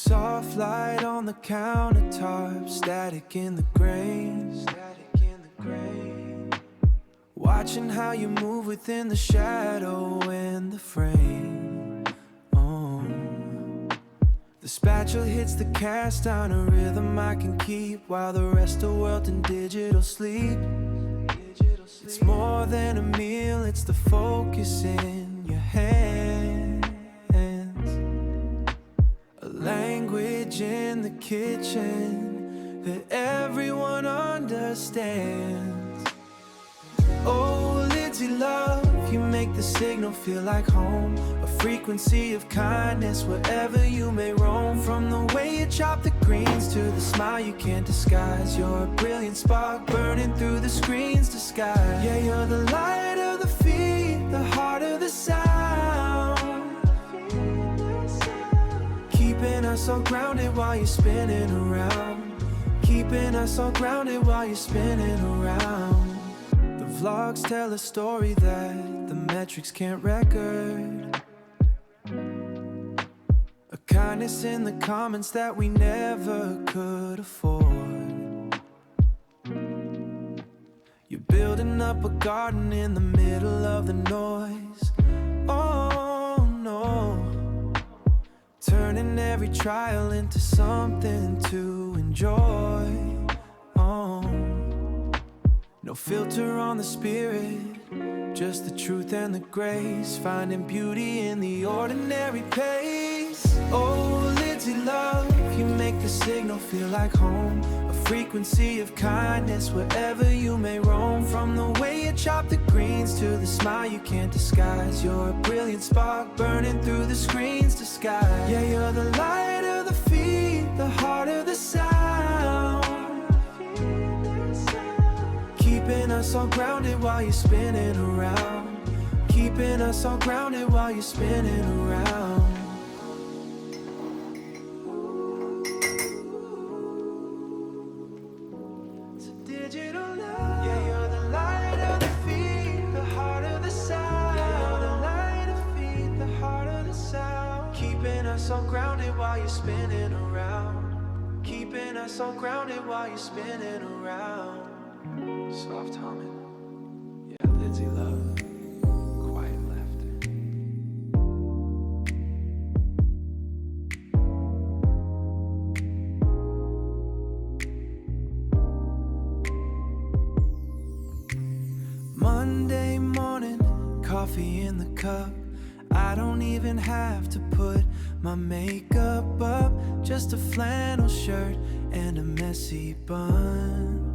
Soft light on the countertop, static in the grain. Watching how you move within the shadow and the frame. Oh, the spatula hits the cast on a rhythm I can keep, while the rest of the world in digital sleep. It's more than a meal, it's the focus in your hands. A language in the kitchen that everyone understands. Oh, Lindsay, love, you make the signal feel like home. A frequency of kindness wherever you may roam. From the way you chop the greens to the smile you can't disguise. You're a brilliant spark burning through the screen's disguise. Yeah, you're the light of the feet, the heart of the sound, keeping us all grounded while you're spinning around. Keeping us all grounded while you're spinning around. The vlogs tell a story that the metrics can't record. A kindness in the comments that we never could afford. You're building up a garden in the middle of the noise. Oh no, turning every trial into something to enjoy. Oh, no filter on the spirit, just the truth and the grace, finding beauty in the ordinary pace. Oh, Lindsay, love, you make the signal feel like home. A frequency of kindness wherever you may roam. From the way you chop the greens to the smile you can't disguise. You're a brilliant spark burning through the screen's disguise. Yeah, you're the light of the feet, the heart of the sound, keeping us all grounded while you're spinning around. Keeping us all grounded while you're spinning around. It's a digital love. Yeah, you're the light of the feet, the heart of the sound. Yeah, you're the light of the feet, the heart of the sound, keeping us all grounded while you're spinning around. Keeping us all grounded while you're spinning around. Soft humming. Yeah, Lindsay, love. Quiet laughter. Monday morning, coffee in the cup. I don't even have to put my makeup up. Just a flannel shirt and a messy bun.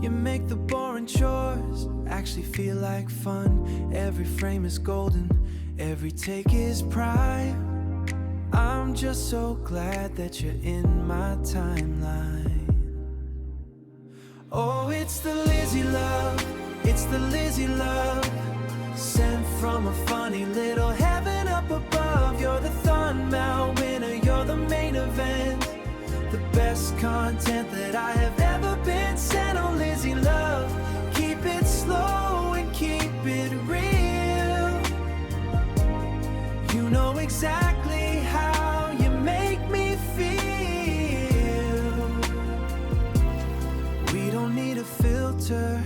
You make the boring chores actually feel like fun. Every frame is golden, every take is prime. I'm just so glad that you're in my timeline. Oh, it's the Lizzie love, it's the Lizzie love, sent from a funny little heaven up above. You're the Thunmount winner, you're the main event, the best content that I have ever been sent. Oh, Lizzie love, keep it slow and keep it real. You know exactly how you make me feel. We don't need a filter,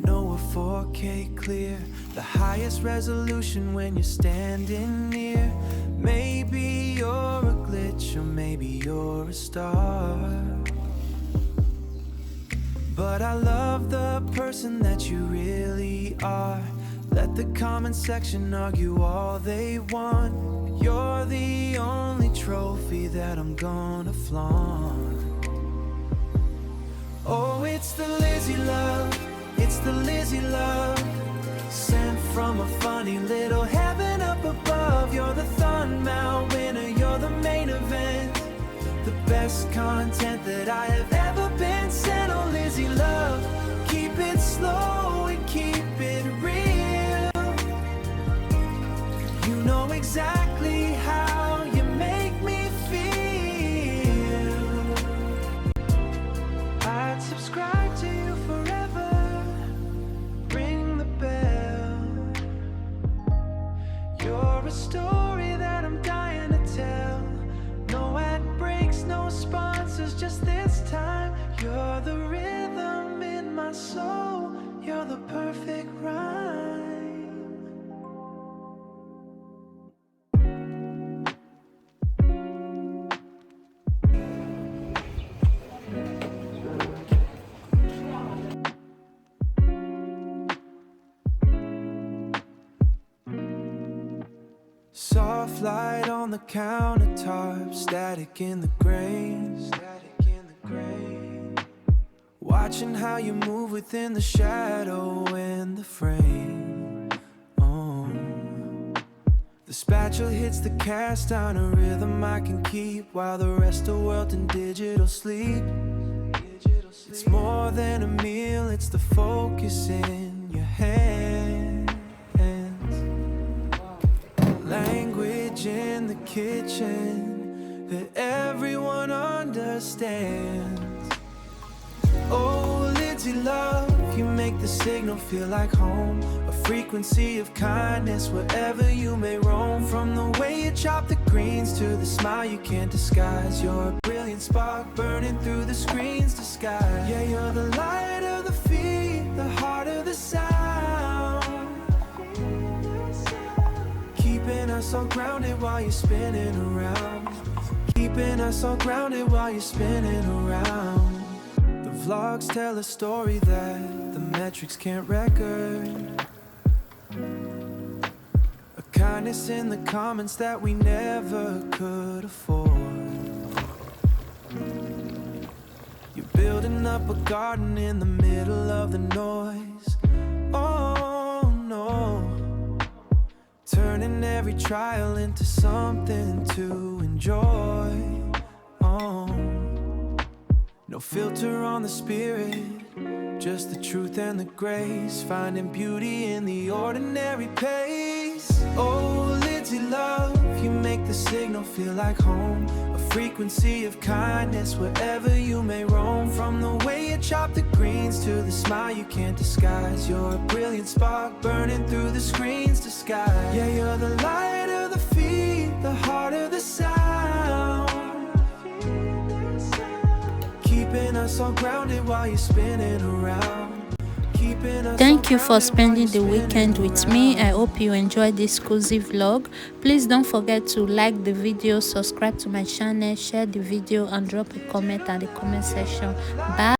no, we're 4K clear. The highest resolution when you're standing near. Maybe you're a glitch or maybe you're a star, but I love the person that you really are. Let the comment section argue all they want. You're the only trophy that I'm gonna flaunt. Oh, it's the Lizzie love, it's the Lizzie love, sent from a funny little heaven up above. You're the Thunmount winner, you're the main event, the best content that I have ever been sent. Oh, Lizzie love, keep it slow and keep it real. You know exactly how you make me feel. I'd subscribe to you forever, ring the bell. You're a story that I'm dying Soft light on the countertop, static in the grain. Watching how you move within the shadow and the frame. Oh, the spatula hits the cast on a rhythm I can keep, while the rest of the world in digital sleep. It's more than a meal, it's the focus in your hands. Language in the kitchen that everyone understands. Oh, Lindsay, love, you make the signal feel like home. A frequency of kindness wherever you may roam. From the way you chop the greens to the smile you can't disguise. You're a brilliant spark burning through the screen's disguise. Yeah, you're the light of the feet, the heart of the sound. Keeping us all grounded while you're spinning around. Keeping us all grounded while you're spinning around. The vlogs tell a story that the metrics can't record. A kindness in the comments that we never could afford. You're building up a garden in the middle of the noise. Oh no, turning every trial into something to enjoy. Oh, no filter on the spirit, just the truth and the grace. Finding beauty in the ordinary pace. Oh, Lindsay, love, you make the signal feel like home. A frequency of kindness wherever you may roam. From the way you chop the greens to the smile you can't disguise. You're a brilliant spark burning through the screen's disguise. Yeah, you're the light of the feet, the heart of the sound. Keeping us all grounded while you're spinning around. Thank you for spending the weekend with me. I hope you enjoyed this cozy vlog. Please don't forget to like the video, subscribe to my channel, share the video, and drop a comment at the comment section. Bye.